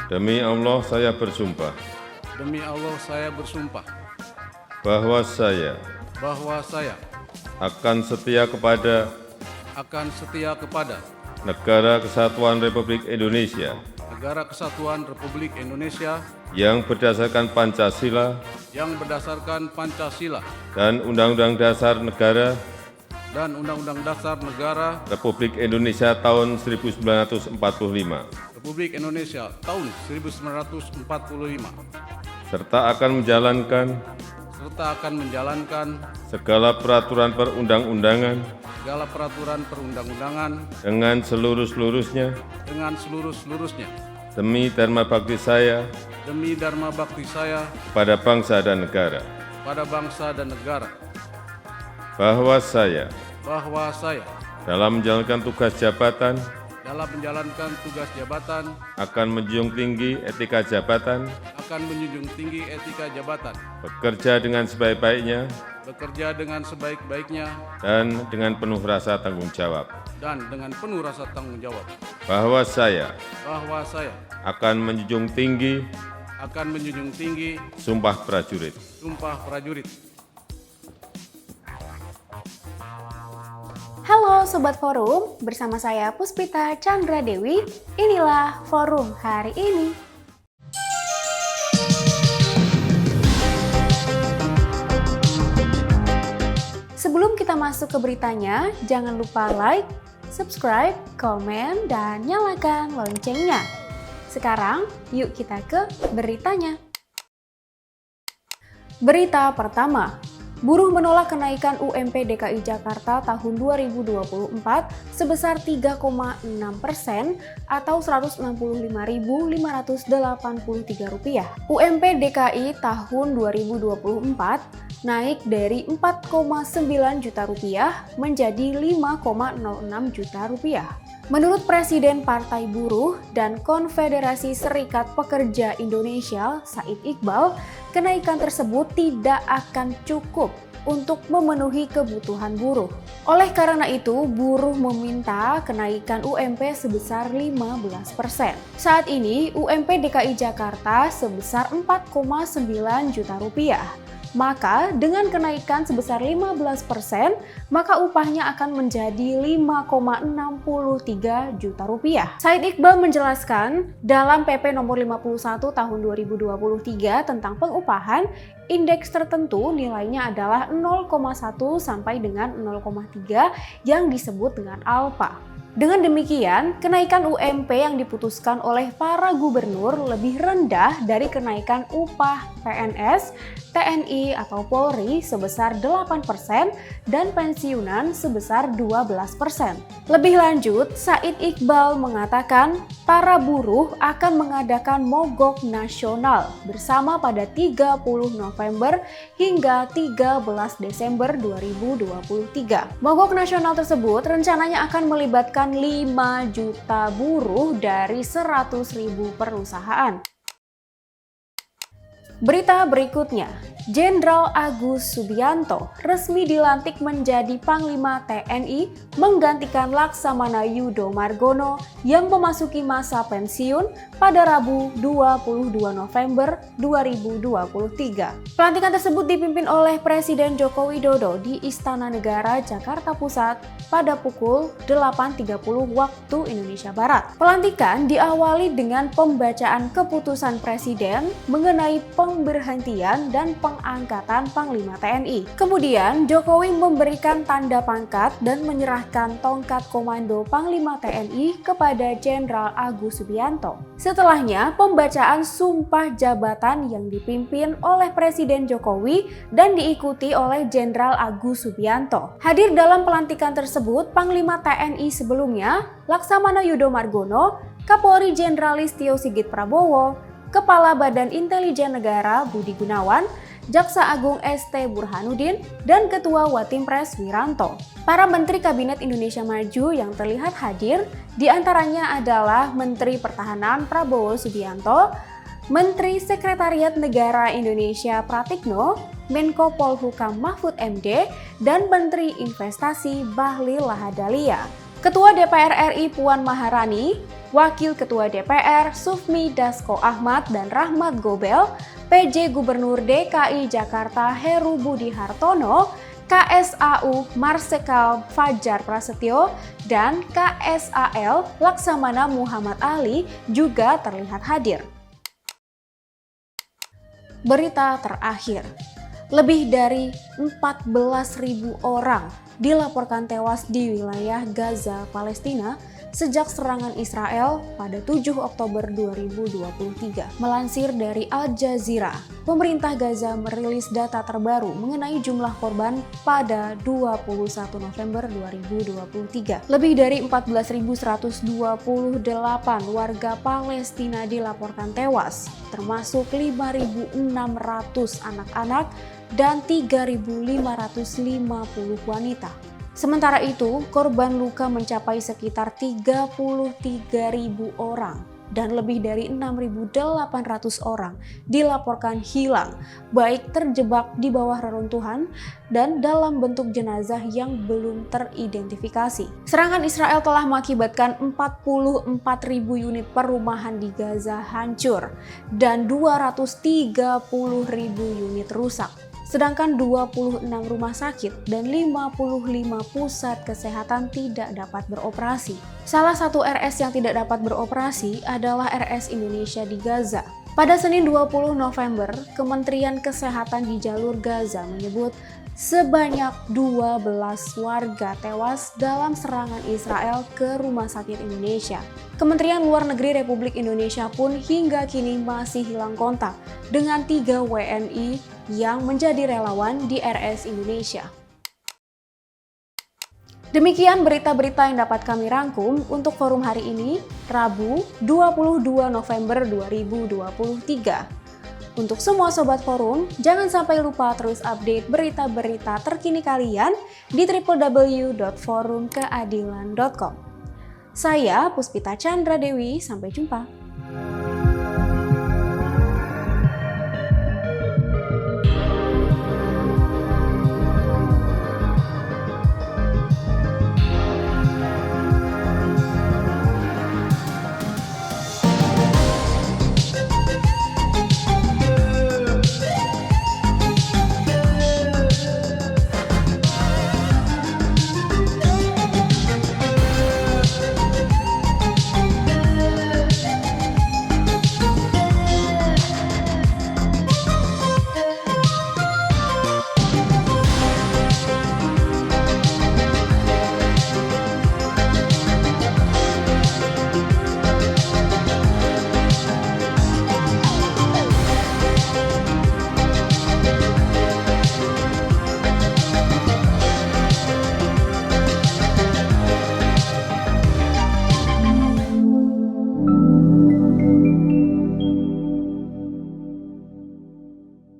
Demi Allah saya bersumpah Demi Allah saya bersumpah bahwa saya bahwa saya akan setia kepada akan setia kepada Negara Kesatuan Republik Indonesia Negara Kesatuan Republik Indonesia yang berdasarkan Pancasila yang berdasarkan Pancasila dan Undang-Undang Dasar Negara dan Undang-Undang Dasar Negara Republik Indonesia tahun 1945, Republik Indonesia tahun 1945, serta akan menjalankan segala peraturan perundang-undangan dengan seluruh-seluruhnya demi dharma bakti saya pada bangsa dan negara, bahwa saya dalam menjalankan tugas jabatan akan menjunjung tinggi etika jabatan, bekerja dengan sebaik-baiknya dan dengan penuh rasa tanggung jawab, bahwa saya akan menjunjung tinggi Sumpah Prajurit. Halo Sobat Forum, bersama saya Puspita Chandra Dewi, inilah Forum hari ini. Sebelum kita masuk ke beritanya, jangan lupa like, subscribe, komen, dan nyalakan loncengnya. Sekarang, yuk kita ke beritanya. Berita pertama. Buruh menolak kenaikan UMP DKI Jakarta tahun 2024 sebesar 3,6% atau Rp165.583. UMP DKI tahun 2024 naik dari 4,9 juta rupiah menjadi 5,06 juta rupiah. Menurut Presiden Partai Buruh dan Konfederasi Serikat Pekerja Indonesia, Said Iqbal, kenaikan tersebut tidak akan cukup untuk memenuhi kebutuhan buruh. Oleh karena itu, buruh meminta kenaikan UMP sebesar 15%. Saat ini, UMP DKI Jakarta sebesar 4,9 juta rupiah. Maka dengan kenaikan sebesar 15%, maka upahnya akan menjadi 5,63 juta rupiah. Said Iqbal menjelaskan, dalam PP nomor 51 tahun 2023 tentang pengupahan, indeks tertentu nilainya adalah 0,1 sampai dengan 0,3 yang disebut dengan alfa. Dengan demikian, kenaikan UMP yang diputuskan oleh para gubernur lebih rendah dari kenaikan upah PNS, TNI atau Polri sebesar 8% dan pensiunan sebesar 12%. Lebih lanjut, Said Iqbal mengatakan para buruh akan mengadakan mogok nasional bersama pada 30 November hingga 13 Desember 2023. Mogok nasional tersebut rencananya akan melibatkan 5 juta buruh dari 100.000 perusahaan. Berita berikutnya, Jenderal Agus Subianto resmi dilantik menjadi Panglima TNI menggantikan Laksamana Yudo Margono yang memasuki masa pensiun pada Rabu 22 November 2023. Pelantikan tersebut dipimpin oleh Presiden Joko Widodo di Istana Negara Jakarta Pusat pada pukul 8.30 waktu Indonesia Barat. Pelantikan diawali dengan pembacaan keputusan Presiden mengenai pemberhentian dan pengangkatan Panglima TNI. Kemudian, Jokowi memberikan tanda pangkat dan menyerahkan tongkat komando Panglima TNI kepada Jenderal Agus Subianto. Setelahnya, pembacaan sumpah jabatan yang dipimpin oleh Presiden Jokowi dan diikuti oleh Jenderal Agus Subianto. Hadir dalam pelantikan tersebut Panglima TNI sebelumnya, Laksamana Yudo Margono, Kapolri Jenderal Listio Sigit Prabowo, Kepala Badan Intelijen Negara Budi Gunawan, Jaksa Agung ST Burhanuddin, dan Ketua Watimpres Wiranto. Para Menteri Kabinet Indonesia Maju yang terlihat hadir diantaranya adalah Menteri Pertahanan Prabowo Subianto, Menteri Sekretariat Negara Indonesia Pratikno, Menko Polhukam Mahfud MD, dan Menteri Investasi Bahlil Lahadalia. Ketua DPR RI Puan Maharani, Wakil Ketua DPR Sufmi Dasko Ahmad dan Rahmat Gobel, PJ Gubernur DKI Jakarta Heru Budi Hartono, KSAU Marsikal Fajar Prasetyo, dan KSAL Laksamana Muhammad Ali juga terlihat hadir. Berita terakhir, lebih dari 14.000 orang dilaporkan tewas di wilayah Gaza, Palestina sejak serangan Israel pada 7 Oktober 2023. Melansir dari Al Jazeera, pemerintah Gaza merilis data terbaru mengenai jumlah korban pada 21 November 2023. Lebih dari 14.128 warga Palestina dilaporkan tewas, termasuk 5.600 anak-anak dan 3.550 wanita. Sementara itu, korban luka mencapai sekitar 33.000 orang dan lebih dari 6.800 orang dilaporkan hilang, baik terjebak di bawah reruntuhan dan dalam bentuk jenazah yang belum teridentifikasi. Serangan Israel telah mengakibatkan 44.000 unit perumahan di Gaza hancur dan 230.000 unit rusak. Sedangkan 26 rumah sakit dan 55 pusat kesehatan tidak dapat beroperasi. Salah satu RS yang tidak dapat beroperasi adalah RS Indonesia di Gaza. Pada Senin 20 November, Kementerian Kesehatan di jalur Gaza menyebut sebanyak 12 warga tewas dalam serangan Israel ke rumah sakit Indonesia. Kementerian Luar Negeri Republik Indonesia pun hingga kini masih hilang kontak dengan 3 WNI yang menjadi relawan di RS Indonesia. Demikian berita-berita yang dapat kami rangkum untuk forum hari ini, Rabu 22 November 2023. Untuk semua Sobat Forum, jangan sampai lupa terus update berita-berita terkini kalian di www.forumkeadilan.com. Saya Puspita Chandra Dewi, sampai jumpa.